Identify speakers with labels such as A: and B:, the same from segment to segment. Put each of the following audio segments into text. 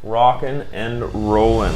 A: rockin' and rollin'.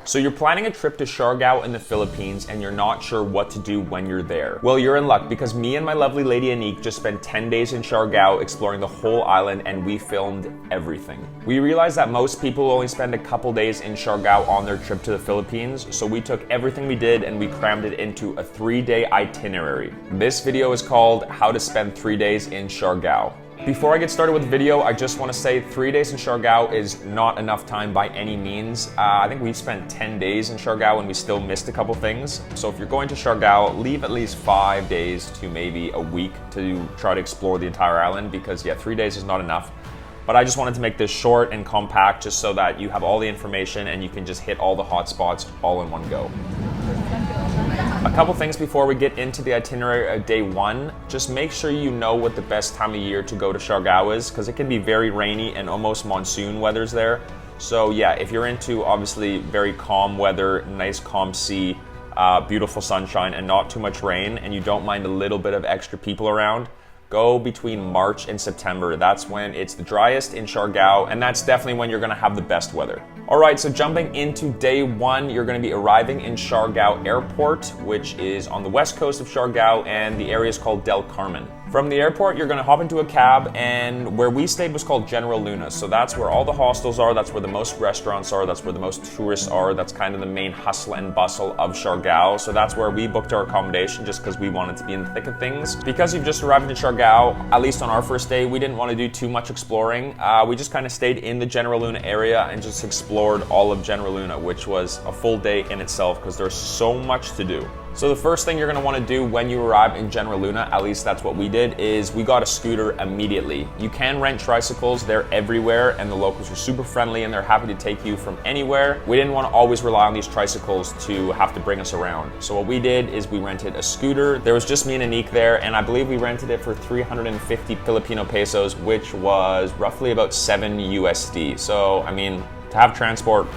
A: So you're planning a trip to Siargao in the Philippines and you're not sure what to do when you're there. Well, you're in luck because me and my lovely lady Anique just spent 10 days in Siargao exploring the whole island and we filmed everything. We realized that most people only spend a couple days in Siargao on their trip to the Philippines, so we took everything we did and we crammed it into a 3-day itinerary. This video is called How to Spend 3 Days in Siargao. Before I get started with the video, I just want to say 3 days in Siargao is not enough time by any means. I think we spent 10 days in Siargao and we still missed a couple things. So if you're going to Siargao, leave at least 5 days to maybe a week to try to explore the entire island because yeah, 3 days is not enough. But I just wanted to make this short and compact just so that you have all the information and you can just hit all the hot spots all in one go. A couple things before we get into the itinerary of day 1. Just make sure you know what the best time of year to go to Siargao is because it can be very rainy and almost monsoon weathers there. So yeah, if you're into obviously very calm weather, nice calm sea, beautiful sunshine and not too much rain and you don't mind a little bit of extra people around, go between March and September. That's when it's the driest in Siargao and that's definitely when you're gonna have the best weather. Alright, so jumping into day 1, you're going to be arriving in Siargao Airport, which is on the west coast of Siargao, and the area is called Del Carmen. From the airport, you're going to hop into a cab, and where we stayed was called General Luna, so that's where all the hostels are, that's where the most restaurants are, that's where the most tourists are, that's kind of the main hustle and bustle of Siargao, so that's where we booked our accommodation just because we wanted to be in the thick of things. Because you've just arrived in Siargao, at least on our first day, we didn't want to do too much exploring. We just kind of stayed in the General Luna area and just explored all of General Luna, which was a full day in itself because there's so much to do. So the first thing you're going to want to do when you arrive in General Luna, at least that's what we did, is we got a scooter immediately. You can rent tricycles, they're everywhere, and the locals are super friendly and they're happy to take you from anywhere. We didn't want to always rely on these tricycles to have to bring us around. So what we did is we rented a scooter. There was just me and Anique there, and I believe we rented it for 350 Filipino pesos, which was roughly about 7 USD. So, I mean, to have transport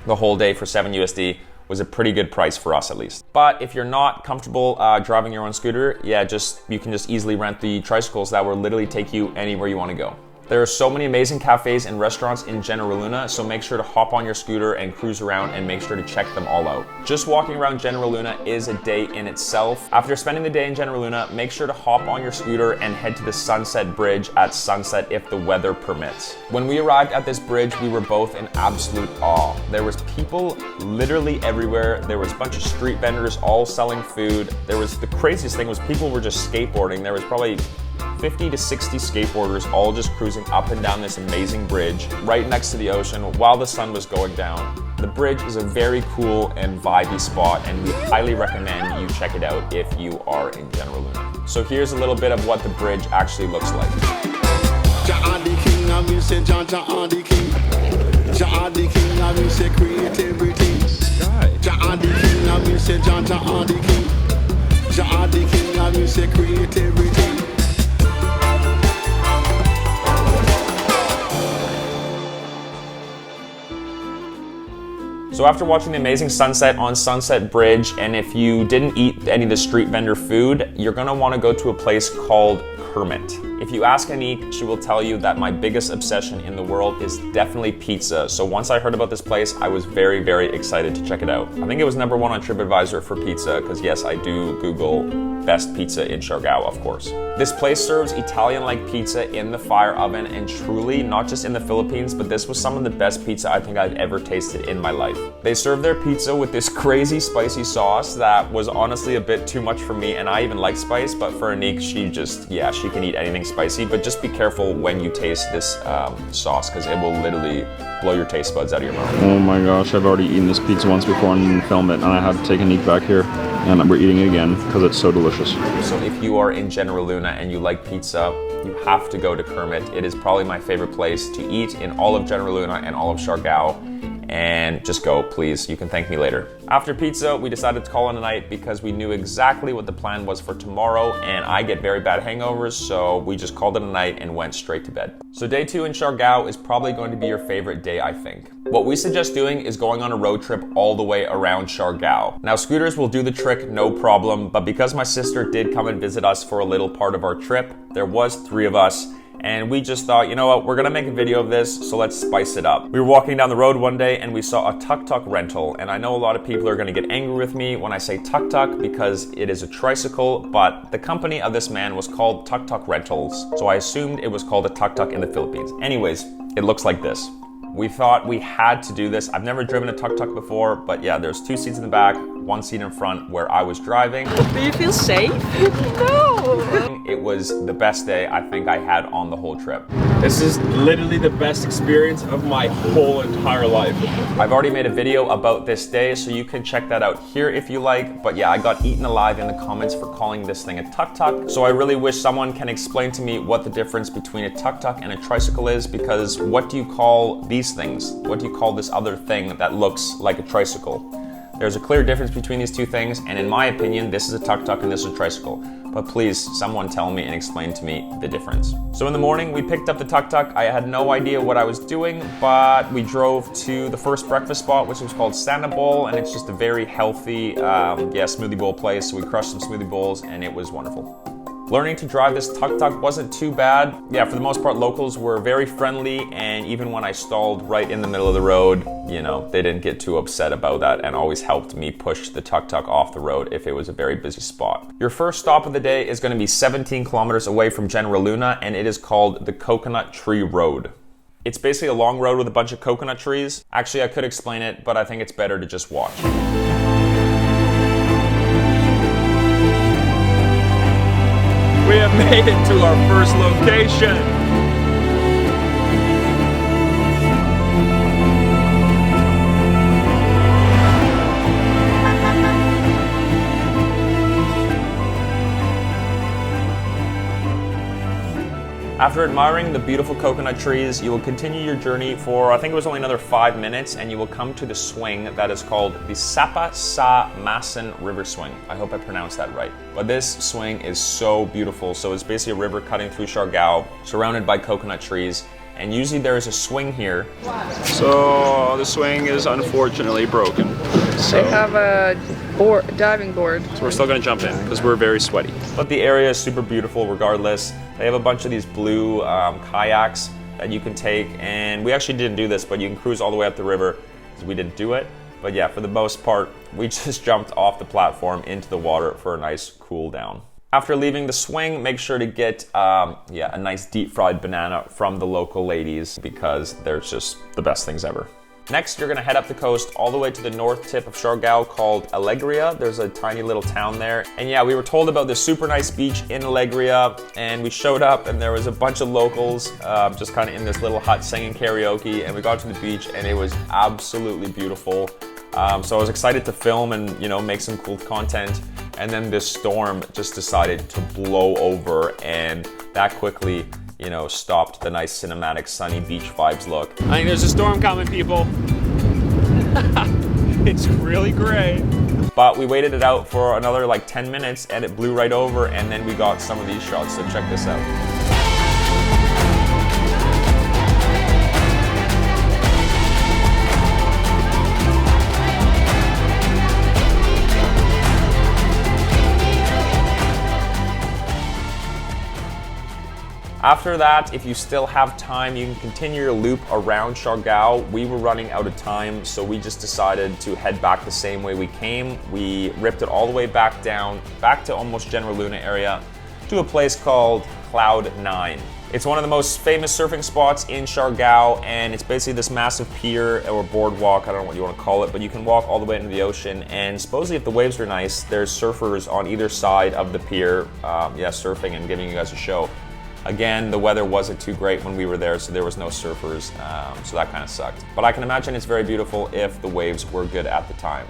A: the whole day for 7 USD was a pretty good price for us at least. But if you're not comfortable driving your own scooter, yeah, you can just easily rent the tricycles that will literally take you anywhere you want to go. There are so many amazing cafes and restaurants in General Luna, so make sure to hop on your scooter and cruise around and make sure to check them all out. Just walking around General Luna is a day in itself. After spending the day in General Luna, make sure to hop on your scooter and head to the Sunset Bridge at sunset if the weather permits. When we arrived at this bridge, we were both in absolute awe. There was people literally everywhere. There was a bunch of street vendors all selling food. The craziest thing was people were just skateboarding. There was probably 50 to 60 skateboarders all just cruising up and down this amazing bridge right next to the ocean while the sun was going down. The bridge is a very cool and vibey spot and we highly recommend you check it out if you are in General Luna. So here's a little bit of what the bridge actually looks like. So after watching the amazing sunset on Sunset Bridge, and if you didn't eat any of the street vendor food, you're gonna wanna go to a place called Kermit. If you ask Anique, she will tell you that my biggest obsession in the world is definitely pizza. So once I heard about this place, I was very, very excited to check it out. I think it was #1 on TripAdvisor for pizza, because yes, I do Google best pizza in Siargao, of course. This place serves Italian-like pizza in the fire oven, and truly, not just in the Philippines, but this was some of the best pizza I think I've ever tasted in my life. They served their pizza with this crazy spicy sauce that was honestly a bit too much for me, and I even like spice, but for Anique, she can eat anything spicy, but just be careful when you taste this sauce, because it will literally blow your taste buds out of your mouth.
B: Oh my gosh, I've already eaten this pizza once before and didn't film it, and I had to take a sneak back here, and we're eating it again because it's so delicious.
A: So if you are in General Luna and you like pizza, you have to go to Kermit. It is probably my favorite place to eat in all of General Luna and all of Siargao. And just go, please. You can thank me later. After pizza, we decided to call it a night because we knew exactly what the plan was for tomorrow, and I get very bad hangovers, so we just called it a night and went straight to bed. So day 2 in Siargao is probably going to be your favorite day, I think. What we suggest doing is going on a road trip all the way around Siargao. Now, scooters will do the trick, no problem, but because my sister did come and visit us for a little part of our trip, there was 3 of us, and we just thought, you know what, we're gonna make a video of this, so let's spice it up. We were walking down the road one day and we saw a tuk-tuk rental, and I know a lot of people are gonna get angry with me when I say tuk-tuk because it is a tricycle, but the company of this man was called Tuk-Tuk Rentals, so I assumed it was called a tuk-tuk in the Philippines. Anyways, it looks like this. We thought we had to do this. I've never driven a tuk-tuk before, but yeah, there's 2 seats in the back, 1 seat in front where I was driving.
C: Do you feel safe? No!
A: It was the best day I think I had on the whole trip.
B: This is literally the best experience of my whole entire life.
A: I've already made a video about this day, so you can check that out here if you like. But yeah, I got eaten alive in the comments for calling this thing a tuk-tuk. So I really wish someone can explain to me what the difference between a tuk-tuk and a tricycle is, because what do you call these things? What do you call this other thing that looks like a tricycle? There's a clear difference between these 2 things, and in my opinion, this is a tuk-tuk and this is a tricycle. But please, someone tell me and explain to me the difference. So in the morning, we picked up the tuk-tuk. I had no idea what I was doing, but we drove to the first breakfast spot, which was called Sana Bowl, and it's just a very healthy, smoothie bowl place. So we crushed some smoothie bowls, and it was wonderful. Learning to drive this tuk-tuk wasn't too bad. Yeah, for the most part, locals were very friendly, and even when I stalled right in the middle of the road, you know, they didn't get too upset about that and always helped me push the tuk-tuk off the road if it was a very busy spot. Your first stop of the day is going to be 17 kilometers away from General Luna, and it is called the Coconut Tree Road. It's basically a long road with a bunch of coconut trees. Actually, I could explain it, but I think it's better to just watch.
B: We have made it to our first location.
A: After admiring the beautiful coconut trees, you will continue your journey for, I think it was only another 5 minutes, and you will come to the swing that is called the Sapa Sa Massin river swing. I hope I pronounced that right. But this swing is so beautiful. So it's basically a river cutting through Siargao, surrounded by coconut trees. And usually there is a swing here.
B: So the swing is unfortunately broken.
C: They have a diving board.
B: So we're still gonna jump in because we're very sweaty.
A: But the area is super beautiful regardless. They have a bunch of these blue kayaks that you can take, and we actually didn't do this, but you can cruise all the way up the river because we didn't do it. But yeah, for the most part, we just jumped off the platform into the water for a nice cool down. After leaving the swing, make sure to get a nice deep fried banana from the local ladies because they're just the best things ever. Next, you're gonna head up the coast all the way to the north tip of Siargao called Alegria. There's a tiny little town there. And yeah, we were told about this super nice beach in Alegria, and we showed up and there was a bunch of locals just kind of in this little hut singing karaoke, and we got to the beach and it was absolutely beautiful. So I was excited to film and, you know, make some cool content. And then this storm just decided to blow over, and that quickly, you know, stopped the nice cinematic sunny beach vibes look.
B: I think there's a storm coming, people. It's really gray.
A: But we waited it out for another like 10 minutes and it blew right over, and then we got some of these shots, so check this out. After that, if you still have time, you can continue your loop around Siargao. We were running out of time, so we just decided to head back the same way we came. We ripped it all the way back down, back to almost General Luna area, to a place called Cloud 9. It's one of the most famous surfing spots in Siargao, and it's basically this massive pier or boardwalk, I don't know what you want to call it, but you can walk all the way into the ocean, and supposedly if the waves are nice, there's surfers on either side of the pier, surfing and giving you guys a show. Again, the weather wasn't too great when we were there, so there was no surfers, so that kind of sucked. But I can imagine it's very beautiful if the waves were good at the time.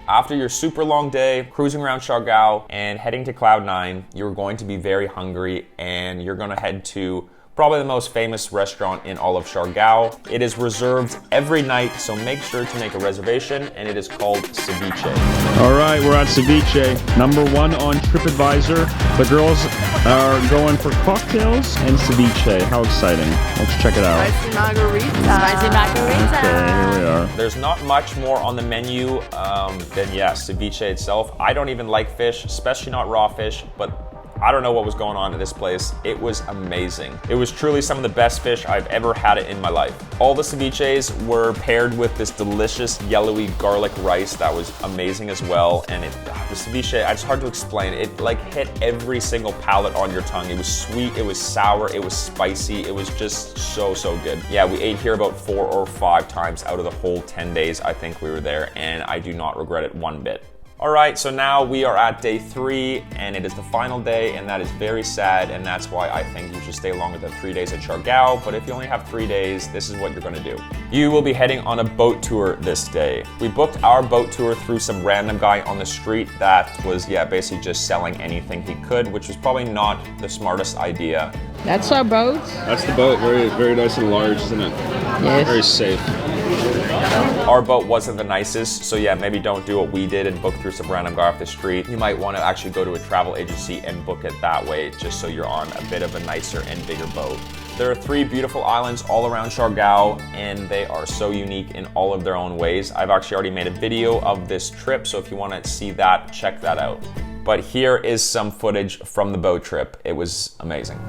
A: After your super long day, cruising around Siargao and heading to Cloud 9, you're going to be very hungry and you're going to head to probably the most famous restaurant in all of Siargao. It is reserved every night, so make sure to make a reservation, and it is called Ceviche.
B: All right, we're at Ceviche, #1 on TripAdvisor. The girls are going for cocktails and ceviche. How exciting. Let's check it out.
C: Spicy margarita.
D: Spicy margarita.
B: Okay, here we are.
A: There's not much more on the menu than, ceviche itself. I don't even like fish, especially not raw fish, but I don't know what was going on at this place. It was amazing. It was truly some of the best fish I've ever had it in my life. All the ceviches were paired with this delicious yellowy garlic rice that was amazing as well. And the ceviche, it's hard to explain. It like hit every single palate on your tongue. It was sweet, it was sour, it was spicy. It was just so, so good. Yeah, we ate here about 4 or 5 times out of the whole 10 days I think we were there, and I do not regret it one bit. All right, so now we are at day 3, and it is the final day, and that is very sad, and that's why I think you should stay longer than 3 days at Siargao. But if you only have 3 days, this is what you're gonna do. You will be heading on a boat tour this day. We booked our boat tour through some random guy on the street that was, basically just selling anything he could, which was probably not the smartest idea.
C: That's our boat.
B: That's the boat. Very, very nice and large, isn't it?
C: Yes.
B: Very safe.
A: Our boat wasn't the nicest, so maybe don't do what we did and book through some random guy off the street. You might want to actually go to a travel agency and book it that way, just so you're on a bit of a nicer and bigger boat. There are 3 beautiful islands all around Siargao, and they are so unique in all of their own ways. I've actually already made a video of this trip, so if you want to see that, check that out. But here is some footage from the boat trip. It was amazing.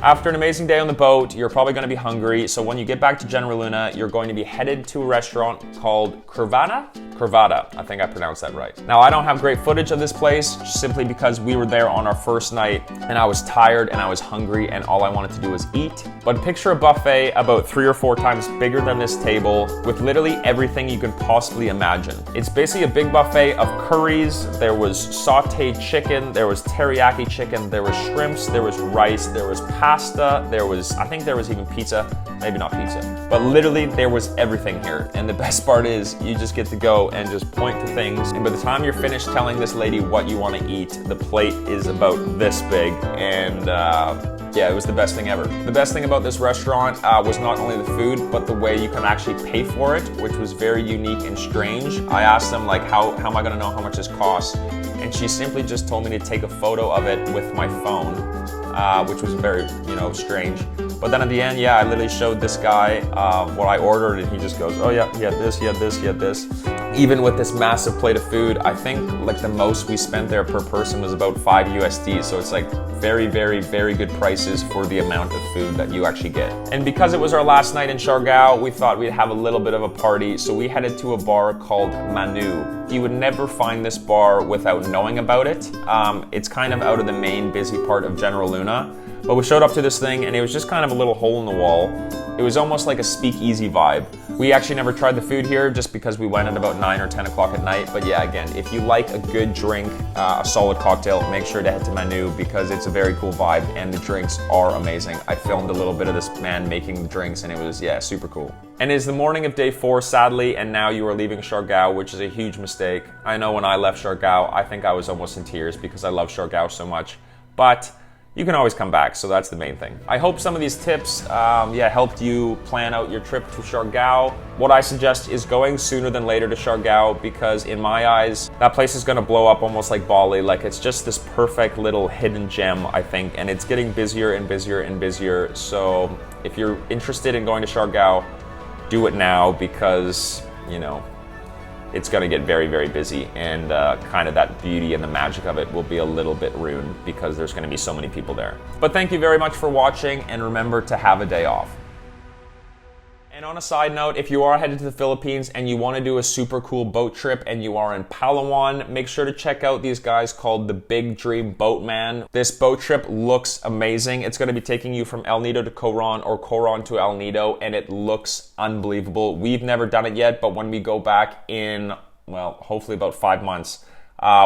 A: After an amazing day on the boat, you're probably going to be hungry, so when you get back to General Luna, you're going to be headed to a restaurant called Kurrvada? Kurrvada, I think I pronounced that right. Now, I don't have great footage of this place, simply because we were there on our first night, and I was tired and I was hungry, and all I wanted to do was eat. But picture a buffet about 3 or 4 times bigger than this table, with literally everything you can possibly imagine. It's basically a big buffet of curries. There was sauteed chicken, there was teriyaki chicken, there was shrimps, there was rice, there was pasta, I think there was even pizza, maybe not pizza, but literally there was everything here. And the best part is you just get to go and just point to things, and by the time you're finished telling this lady what you want to eat, the plate is about this big, and it was the best thing ever. The best thing about this restaurant was not only the food, but the way you can actually pay for it, which was very unique and strange. I asked them, like, how am I gonna know how much this costs? And she simply just told me to take a photo of it with my phone, which was very, strange. But then at the end, I literally showed this guy what I ordered, and he just goes, oh yeah, he had this, he had this, he had this. Even with this massive plate of food, I think like the most we spent there per person was about 5 USD. So it's like very, very, very good prices for the amount of food that you actually get. And because it was our last night in Siargao, we thought we'd have a little bit of a party. So we headed to a bar called Manu. You would never find this bar without knowing about it. It's kind of out of the main busy part of General Luna. But we showed up to this thing, and it was just kind of a little hole in the wall. It was almost like a speakeasy vibe. We actually never tried the food here just because we went at about 9 or 10 o'clock at night. But again, if you like a good drink, a solid cocktail, make sure to head to Manu because it's a very cool vibe and the drinks are amazing. I filmed a little bit of this man making the drinks, and it was, super cool. And it is the morning of day 4, sadly, and now you are leaving Siargao, which is a huge mistake. I know when I left Siargao, I think I was almost in tears because I love Siargao so much. But you can always come back, so that's the main thing. I hope some of these tips helped you plan out your trip to Siargao. What I suggest is going sooner than later to Siargao, because in my eyes, that place is gonna blow up almost like Bali. Like, it's just this perfect little hidden gem, I think, and it's getting busier and busier and busier. So if you're interested in going to Siargao, do it now, because, you know, it's going to get very, very busy, and kind of that beauty and the magic of it will be a little bit ruined because there's going to be so many people there. But thank you very much for watching, and remember to have a day off. And on a side note, if you are headed to the Philippines and you want to do a super cool boat trip and you are in Palawan, make sure to check out these guys called the Big Dream Boatman. This boat trip looks amazing. It's going to be taking you from El Nido to Coron or Coron to El Nido, and it looks unbelievable. We've never done it yet, but when we go back in, well, hopefully about 5 months,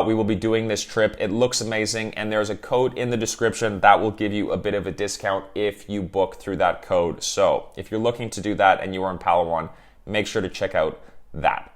A: we will be doing this trip. It looks amazing, and there's a code in the description that will give you a bit of a discount if you book through that code. So if you're looking to do that and you are in Palawan, make sure to check out that.